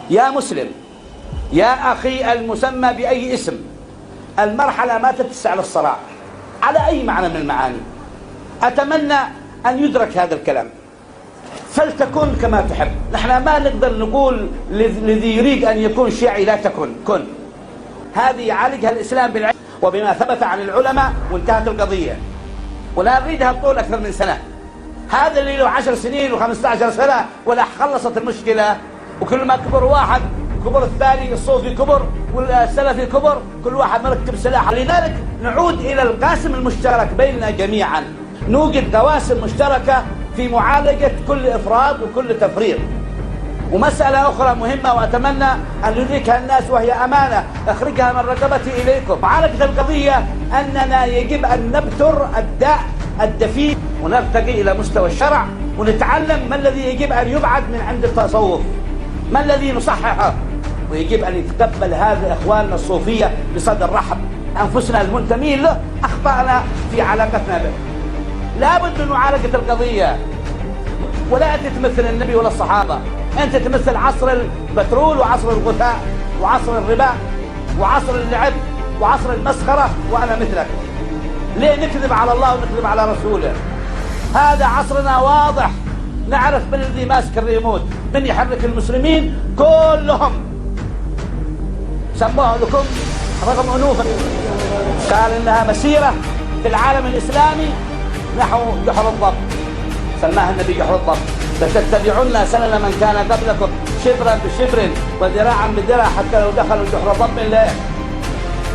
يا مسلم، يا أخي المسمى بأي اسم، المرحلة ما تتسع للصراع على أي معنى من المعاني. أتمنى أن يدرك هذا الكلام، فلتكن كما تحب. نحن ما نقدر نقول الذي يريد أن يكون شيعي لا تكن، كن. هذه يعالجها الإسلام بالعلم وبما ثبت عن العلماء، وانتهت القضية، ولا نريدها طول أكثر من سنة. هذا اللي له 10 سنين و15 سنة ولا خلصت المشكلة، وكل ما كبر واحد كبر الثاني، الصوفي كبر والسلفي كبر، كل واحد مركب سلاح. لذلك نعود إلى القاسم المشترك بيننا جميعا، نوجد قواسم مشتركة في معالجة كل إفراط وكل تفريط. ومسألة أخرى مهمة وأتمنى أن يدركها الناس وهي أمانة أخرجها من رقبتي إليكم. معالجة القضية أننا يجب أن نبتر الداء الدفين ونرتقي إلى مستوى الشرع، ونتعلم ما الذي يجب أن يبعد من عند التصوف، ما الذي نصححه، ويجب أن يتقبل هذا إخواننا الصوفية بصدر رحب. أنفسنا المنتمين له أخطأنا في علاقتنا به، لابد من معالجة القضية. ولا أنت تمثل النبي ولا الصحابة، أنت تمثل عصر البترول وعصر الغثاء وعصر الربا وعصر اللعب وعصر المسخرة، وأنا مثلك. ليه نكذب على الله ونكذب على رسوله؟ هذا عصرنا واضح، نعرف من الذي ماسك الريموت، من يحرك المسلمين كلهم. سموها لكم رقم أنوفة، قال إنها مسيرة في العالم الإسلامي نحو جحر الضب، سماها النبي جحر الضب. لتتبعن سنن من كان قبلكم شبرا بشبر وذراعا بذراع حتى لو دخلوا جحر ضب لا